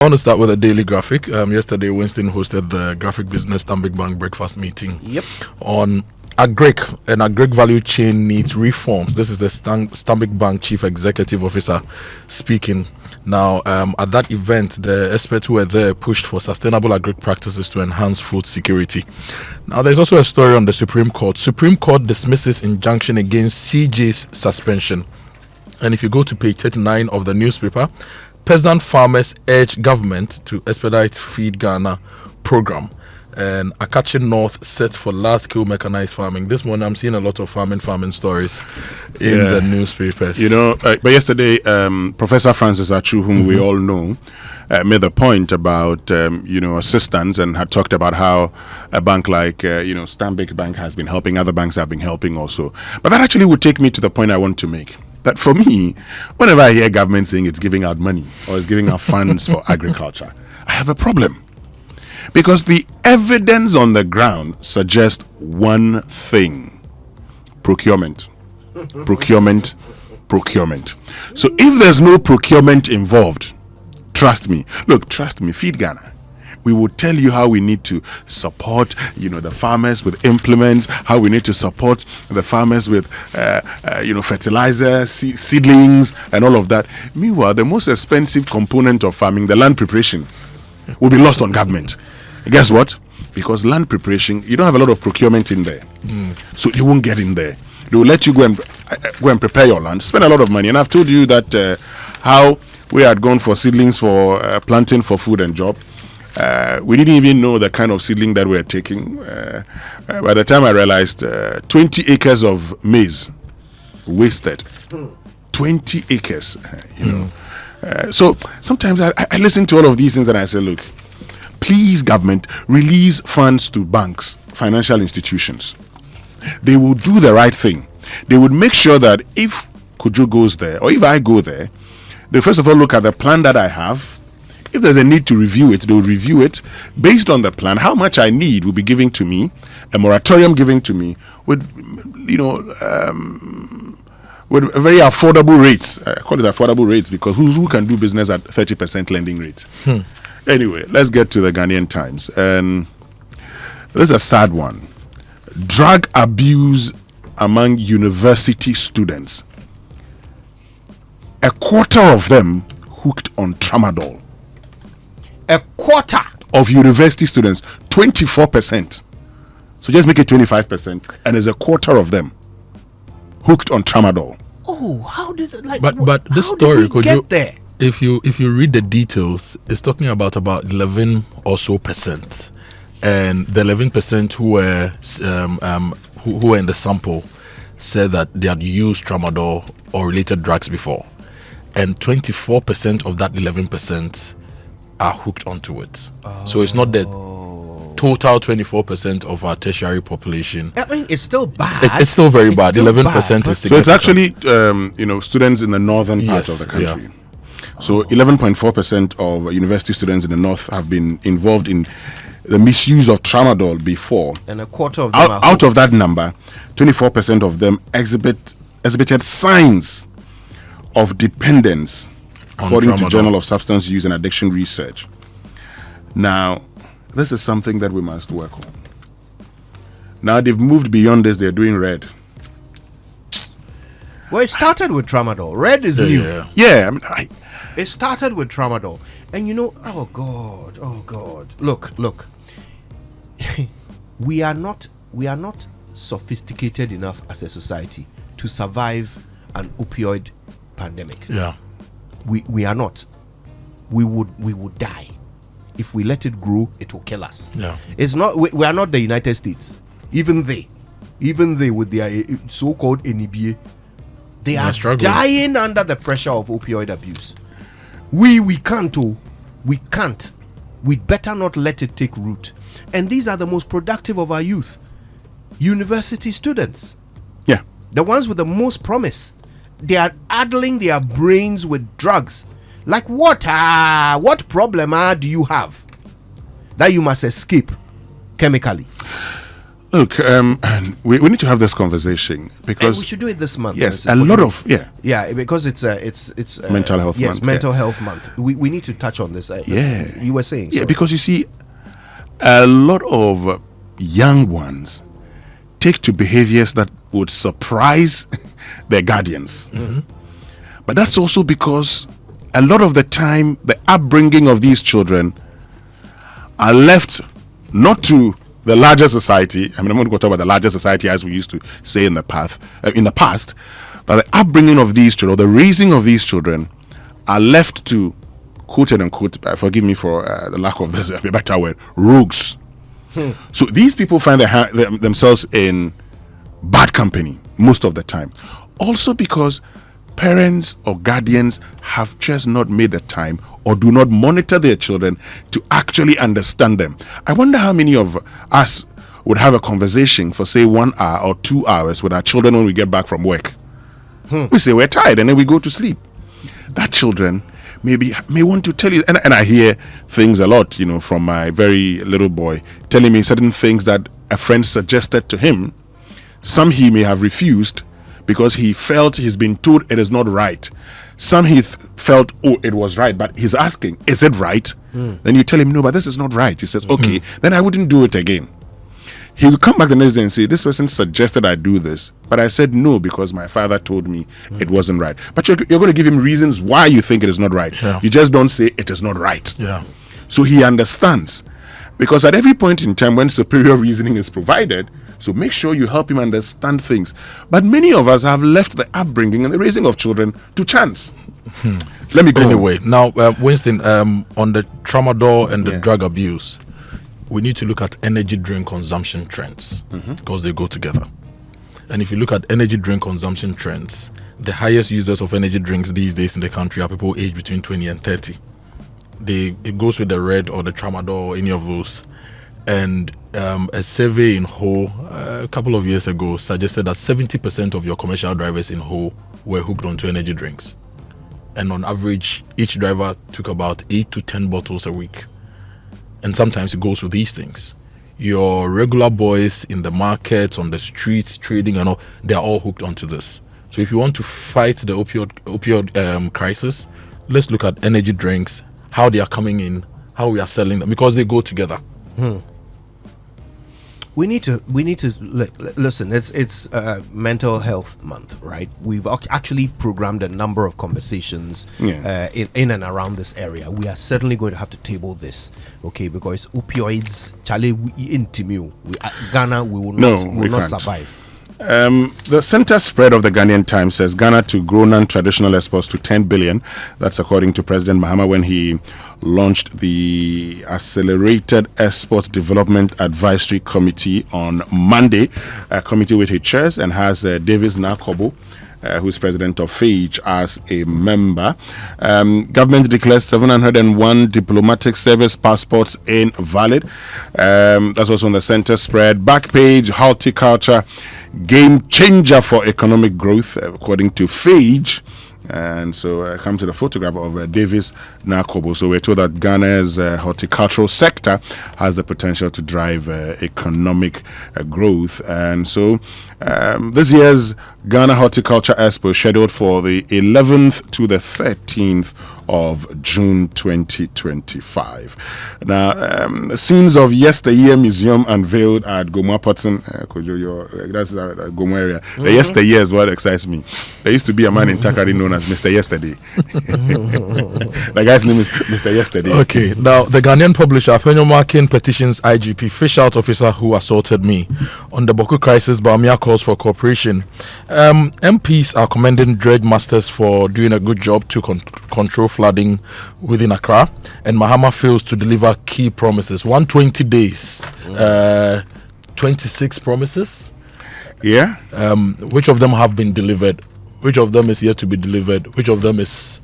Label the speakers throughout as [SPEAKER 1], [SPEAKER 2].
[SPEAKER 1] I want to start with a daily graphic. Yesterday, Winston hosted the Graphic Business Stanbic Bank breakfast meeting on agric, and agric value chain needs reforms. This is the Stanbic Bank Chief Executive Officer speaking. Now, at that event, the experts who were there pushed for sustainable agric practices to enhance food security. Now, there's also a story on the Supreme Court. Supreme Court dismisses injunction against CJ's suspension. And if you go to page 39 of the newspaper, peasant farmers urge government to expedite Feed Ghana program. And Akachi North set for large-scale mechanized farming. This morning, I'm seeing a lot of farming stories in the newspapers.
[SPEAKER 2] But yesterday, Professor Francis Achu, whom we all know, made the point about assistance, and had talked about how a bank like Stanbic Bank has been helping, other banks have been helping also. But that actually would take me to the point I want to make. That for me, whenever I hear government saying it's giving out money or it's giving out funds for agriculture, I have a problem. Because the evidence on the ground suggests one thing: procurement. Procurement. So if there's no procurement involved, trust me, Feed Ghana, we will tell you how we need to support the farmers with implements, how we need to support the farmers with fertilizer, seedlings, and all of that. Meanwhile, the most expensive component of farming, the land preparation, will be lost on government. Guess what? Because land preparation, you don't have a lot of procurement in there, so you won't get in there. They will let you go and prepare your land, spend a lot of money. And I've told you that how we had gone for seedlings for planting for food and job. We didn't even know the kind of seedling that we were taking. By the time I realized, 20 acres of maize wasted. 20 acres, so sometimes I listen to all of these things and I say, look, please, government, release funds to banks, financial institutions. They will do the right thing. They would make sure that if Kujo goes there, or if I go there, they first of all look at the plan that I have. If there's a need to review it, they'll review it based on the plan. How much I need will be given to me, a moratorium given to me with, with very affordable rates. I call it affordable rates because who can do business at 30% lending rate? Anyway, let's get to the Ghanaian Times. And this is a sad one. Drug abuse among university students. A quarter of them hooked on Tramadol.
[SPEAKER 3] A quarter
[SPEAKER 2] of university students, 24%. So just make it 25%, and there's a quarter of them hooked on Tramadol.
[SPEAKER 3] Oh, how did it
[SPEAKER 1] But this story, could you
[SPEAKER 3] there?
[SPEAKER 1] If you read the details, it's talking about 11 or so percent, and the 11% who were in the sample said that they had used Tramadol or related drugs before, and 24% of that 11% are hooked onto it. So it's not the total 24% of our tertiary population.
[SPEAKER 3] I mean, it's still bad.
[SPEAKER 1] It's still very bad. 11% is significant.
[SPEAKER 2] So it's actually students in the northern part of the country. Yeah. So 11.4% of university students in the north have been involved in the misuse of Tramadol before.
[SPEAKER 3] And a quarter of them
[SPEAKER 2] out of that number, 24% of them exhibited signs of dependence, according to Journal of Substance Use and Addiction Research. Now, this is something that we must work on. Now they've moved beyond this. They're doing red.
[SPEAKER 3] Well, it started with Tramadol. Red is new.
[SPEAKER 2] Yeah,
[SPEAKER 3] it started with Tramadol. And oh God. Look. we are not sophisticated enough as a society to survive an opioid pandemic.
[SPEAKER 1] Yeah.
[SPEAKER 3] We are not. We would die. If we let it grow, it will kill us.
[SPEAKER 1] Yeah.
[SPEAKER 3] It's not. We are not the United States. Even they with their so-called NBA, they are dying under the pressure of opioid abuse. We can't. We can't. We'd better not let it take root. And these are the most productive of our youth. University students.
[SPEAKER 2] Yeah.
[SPEAKER 3] The ones with the most promise. They are addling their brains with drugs. Like what problem do you have that you must escape chemically?
[SPEAKER 2] Look, we need to have this conversation because
[SPEAKER 3] we should do it this month.
[SPEAKER 2] Yes, a lot of
[SPEAKER 3] because it's
[SPEAKER 2] mental health month.
[SPEAKER 3] Yes, mental health month. We need to touch on this. You were saying.
[SPEAKER 2] Yeah, because you see, a lot of young ones take to behaviors that would surprise their guardians.
[SPEAKER 3] Mm-hmm.
[SPEAKER 2] But that's also because a lot of the time, the upbringing of these children are left not to the larger society. I mean, I'm not going to talk about the larger society as we used to say in the past, but the upbringing of these children, or the raising of these children, are left to, quote and unquote, forgive me for the lack of this, a better word, rogues. So these people find themselves in bad company most of the time. Also because parents or guardians have just not made the time or do not monitor their children to actually understand them. I wonder how many of us would have a conversation for, say, 1 hour or 2 hours with our children when we get back from work. We say we're tired and then we go to sleep. That children may want to tell you, and I hear things a lot, from my very little boy telling me certain things that a friend suggested to him. Some he may have refused because he felt he's been told it is not right. Some he felt, it was right, but he's asking, is it right? Then you tell him, no, but this is not right. He says, okay, then I wouldn't do it again. He will come back the next day and say, this person suggested I do this, but I said no because my father told me it wasn't right. But you're going to give him reasons why you think it is not right.
[SPEAKER 1] Yeah.
[SPEAKER 2] You just don't say it is not right.
[SPEAKER 1] Yeah.
[SPEAKER 2] So he understands. Because at every point in time when superior reasoning is provided, so make sure you help him understand things. But many of us have left the upbringing and the raising of children to chance. Let me go
[SPEAKER 1] anyway. Now, Winston, on the tramadol and the drug abuse, we need to look at energy drink consumption trends because they go together. And if you look at energy drink consumption trends, the highest users of energy drinks these days in the country are people aged between 20 and 30. It goes with the red or the tramadol or any of those. And a survey in Ho a couple of years ago suggested that 70% of your commercial drivers in Ho were hooked onto energy drinks. And on average, each driver took about 8 to 10 bottles a week. And sometimes it goes with these things. Your regular boys in the markets, on the streets, trading and all, they're all hooked onto this. So if you want to fight the opioid crisis, let's look at energy drinks, how they are coming in, how we are selling them, because they go together.
[SPEAKER 3] We need to listen. It's mental health month, right? We've actually programmed a number of conversations in and around this area. We are certainly going to have to table this, okay? Because opioids, Charlie, Ghana, we will not survive.
[SPEAKER 2] The center spread of the Ghanaian Times says Ghana to grow non-traditional exports to 10 billion. That's according to President Mahama when he launched the Accelerated Export Development Advisory Committee on Monday, a committee which he chairs and has Davis Nakobo, who's president of FAGE, as a member. Government declares 701 diplomatic service passports invalid. That's also on the center spread. Back page, horticulture, game changer for economic growth, according to FAGE. And so come to the photograph of Davis Nakobo. So we're told that Ghana's horticultural sector has the potential to drive economic growth. And so this year's Ghana Horticulture Expo scheduled for the 11th to the 13th of June 2025. Now, scenes of yesteryear museum unveiled at Gomwa Potson, that's Gomwa area. The yesteryear is what excites me. There used to be a man in Takari known as Mr. Yesterday. The guy's name is Mr. Yesterday.
[SPEAKER 1] Okay, now the Ghanaian publisher Penyomakin petitions IGP fish out officer who assaulted me. On the Boko crisis, Baumia calls for cooperation. MPs are commending dredge masters for doing a good job to control flooding within Accra, and Mahama fails to deliver key promises. 120 days, 26 promises.
[SPEAKER 2] Yeah.
[SPEAKER 1] Which of them have been delivered? Which of them is yet to be delivered? Which of them is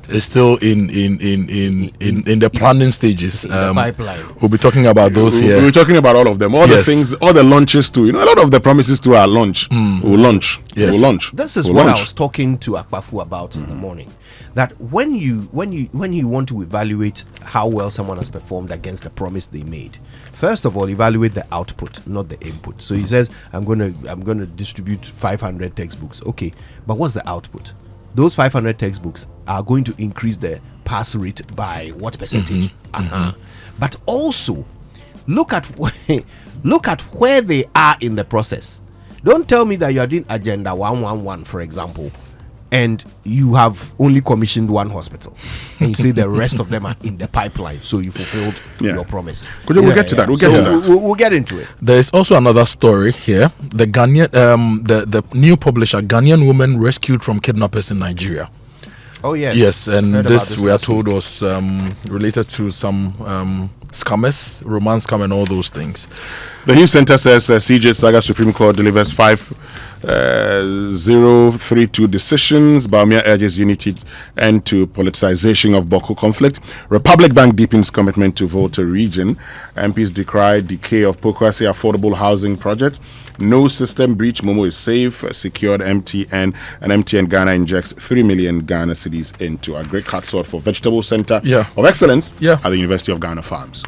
[SPEAKER 1] is still in the planning stages.
[SPEAKER 3] In the pipeline.
[SPEAKER 1] We'll be talking about those here.
[SPEAKER 2] We're talking about all of them, all the things, all the launches too. A lot of the promises to our launch. We'll launch.
[SPEAKER 1] Yes.
[SPEAKER 2] We'll launch.
[SPEAKER 3] This is
[SPEAKER 2] we'll
[SPEAKER 3] what
[SPEAKER 2] launch.
[SPEAKER 3] I was talking to Akpafu about in the morning. That when you want to evaluate how well someone has performed against the promise they made, first of all, evaluate the output, not the input. So he says, I'm gonna distribute 500 textbooks. Okay, but what's the output? Those 500 textbooks are going to increase the pass rate by what percentage? But also look at where they are in the process. Don't tell me that you are doing agenda 111, for example, and you have only commissioned one hospital, and you say the rest of them are in the pipeline, so you fulfilled your promise.
[SPEAKER 2] We'll get to that. We'll get to that.
[SPEAKER 3] We'll get into it.
[SPEAKER 1] There is also another story here. The Ghanaian, the new publisher, Ghanaian woman rescued from kidnappers in Nigeria.
[SPEAKER 3] Oh yes,
[SPEAKER 1] yes, and this we are told
[SPEAKER 3] week.
[SPEAKER 1] was related to some scammers, romance scam, and all those things.
[SPEAKER 2] The news center says CJ Saga Supreme Court delivers 5-032 decisions. Baumia urges unity and to politicization of Boko conflict. Republic Bank deepens commitment to Volta region. MPs decry decay of Pokwasi affordable housing project. No system breach. Momo is safe. Secured MTN, and MTN Ghana injects 3 million Ghana cedis into a great cut sort for vegetable center of excellence at the University of Ghana Farms.